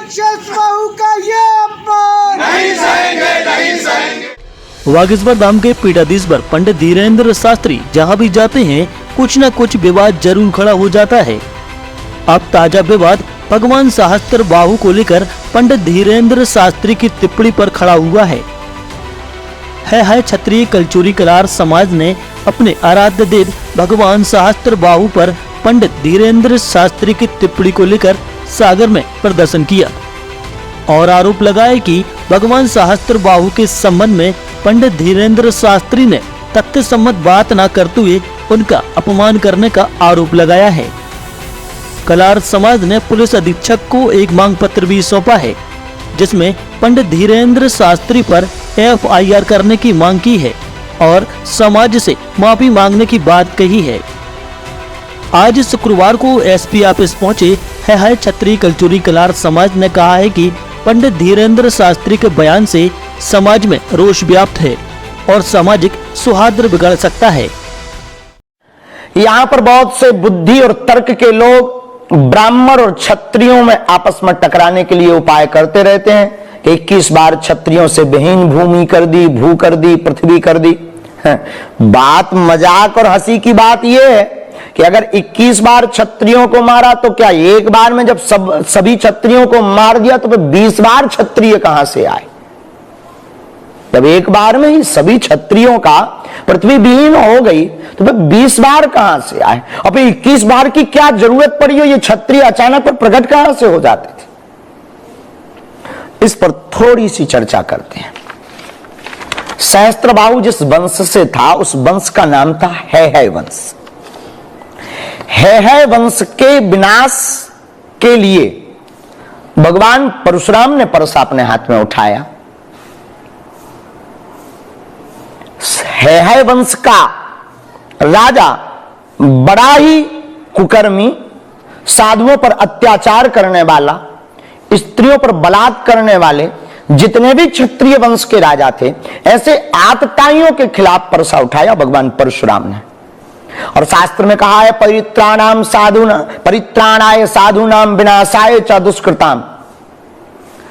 शेषबाहु का ये अपमान नहीं सहेंगे, नहीं सहेंगे। वागीश्वर धाम के पीठाधीश्वर पंडित धीरेन्द्र शास्त्री जहां भी जाते हैं कुछ न कुछ विवाद जरूर खड़ा हो जाता है। अब ताजा विवाद भगवान सहस्त्रबाहु को लेकर पंडित धीरेन्द्र शास्त्री की टिप्पणी पर खड़ा हुआ है। क्षत्रिय कलचुरी कलार समाज ने अपने आराध्य देव भगवान सहस्त्रबाहु पर पंडित धीरेन्द्र शास्त्री की टिप्पणी को लेकर सागर में प्रदर्शन किया और आरोप लगाया कि भगवान सहस्त्रबाहु के संबंध में पंडित धीरेन्द्र शास्त्री ने तथ्य सम्मत बात न करते हुए उनका अपमान करने का आरोप लगाया है। कलार समाज ने पुलिस अधीक्षक को एक मांग पत्र भी सौंपा है जिसमें पंडित धीरेन्द्र शास्त्री पर FIR करने की मांग की है और समाज से माफी मांगने की बात कही है। आज शुक्रवार को SP ऑफिस पहुंचे क्षत्रिय कलचुरी कलार समाज ने कहा है कि पंडित धीरेन्द्र शास्त्री के बयान से समाज में रोष व्याप्त है और सामाजिक सौहार्द बिगड़ सकता है। यहाँ पर बहुत से बुद्धि और तर्क के लोग ब्राह्मण और क्षत्रियों में आपस में टकराने के लिए उपाय करते रहते हैं कि 21 बार क्षत्रियों से विहीन भूमि कर दी, भू कर दी, पृथ्वी कर दी। बात मजाक और हंसी की बात यह है कि अगर 21 बार क्षत्रियों को मारा तो क्या एक बार में जब सभी क्षत्रियों को मार दिया तो फिर 20 बार क्षत्रिय कहां से आए? जब एक बार में ही सभी क्षत्रियों का पृथ्वी विहीन हो गई तो फिर 20 बार कहां से आए? और फिर 21 बार की क्या जरूरत पड़ी हो? ये क्षत्रिय अचानक पर प्रकट कहां से हो जाते थे? इस पर थोड़ी सी चर्चा करते हैं। सहस्त्रबाहु जिस वंश से था उस वंश का नाम था है वंश। है वंश के विनाश के लिए भगवान परशुराम ने परसा अपने हाथ में उठाया। है वंश का राजा बड़ा ही कुकर्मी, साधुओं पर अत्याचार करने वाला, स्त्रियों पर बलात्कार करने वाले जितने भी क्षत्रिय वंश के राजा थे ऐसे आतताइयों के खिलाफ परसा उठाया भगवान परशुराम ने। और शास्त्र में कहा है परित्राणाय साधूनाम विनाशाय च दुष्कृताम।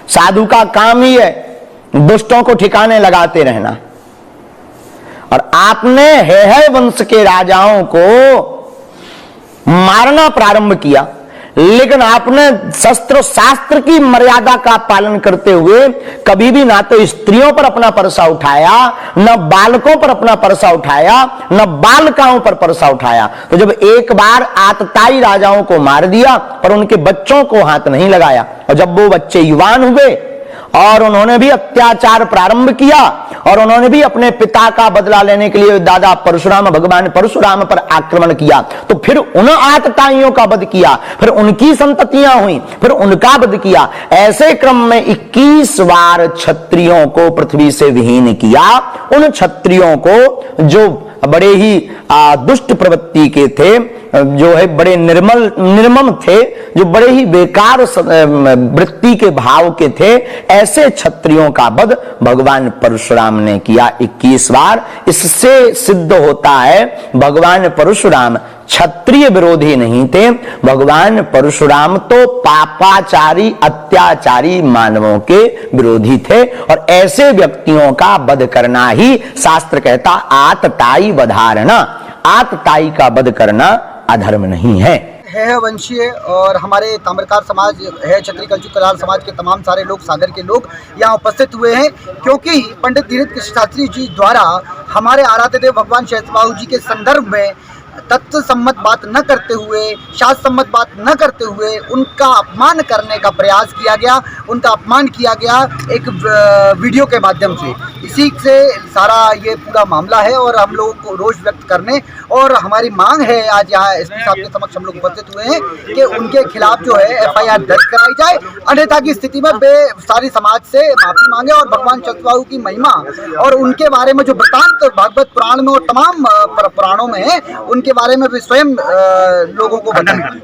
साधु का काम ही है दुष्टों को ठिकाने लगाते रहना। और आपने है वंश के राजाओं को मारना प्रारंभ किया, लेकिन आपने शस्त्र शास्त्र की मर्यादा का पालन करते हुए कभी भी ना तो स्त्रियों पर अपना परसा उठाया, न बालकों पर अपना परसा उठाया, न बालिकाओं पर परसा उठाया। तो जब एक बार आतताई राजाओं को मार दिया पर उनके बच्चों को हाथ नहीं लगाया, और जब वो बच्चे युवान हुए और उन्होंने भी अत्याचार प्रारंभ किया और उन्होंने भी अपने पिता का बदला लेने के लिए दादा परशुराम भगवान परशुराम पर आक्रमण किया, तो फिर उन आतताइयों का वध किया, फिर उनकी संततियां हुई, फिर उनका वध किया। ऐसे क्रम में 21 बार क्षत्रियों को पृथ्वी से विहीन किया। उन क्षत्रियों को जो बड़े ही दुष्ट प्रवृत्ति के थे, जो है बड़े निर्मम थे, जो बड़े ही बेकार वृत्ति के भाव के थे, ऐसे क्षत्रियों का वध भगवान परशुराम ने किया 21 बार। इससे सिद्ध होता है भगवान परशुराम क्षत्रिय विरोधी नहीं थे। भगवान परशुराम तो पापाचारी अत्याचारी मानवों के विरोधी थे और ऐसे व्यक्तियों का वध करना ही शास्त्र कहता आतताई वधारणा। आतताई का वध करना अधर्म नहीं है। वंशीय और हमारे ताम्रकार समाज है, क्षत्रिय कलचुरी कलार समाज के तमाम सारे लोग, सागर के लोग यहाँ उपस्थित हुए हैं क्योंकि पंडित धीरेन्द्र शास्त्री जी द्वारा हमारे आराध्य देव भगवान सहस्त्रबाहु जी के संदर्भ में तथ्य सम्मत बात न करते हुए, शास्त्र सम्मत बात न करते हुए उनका अपमान करने का प्रयास किया गया, उनका अपमान किया गया एक वीडियो के माध्यम से। इसी से सारा ये पूरा मामला है और हम लोगों को रोष व्यक्त करने और हमारी मांग है आज यहाँ SP साहब के समक्ष हम लोग उपस्थित हुए हैं कि उनके खिलाफ जो है FIR दर्ज कराई जाए, अन्यथा की स्थिति में वे सारी समाज से माफी मांगे और भगवान सहस्त्रबाहु की महिमा और उनके बारे में जो वृत्तांत भागवत पुराण में और तमाम पुराणों में है उनके बारे में भी स्वयं लोगों को बताएं।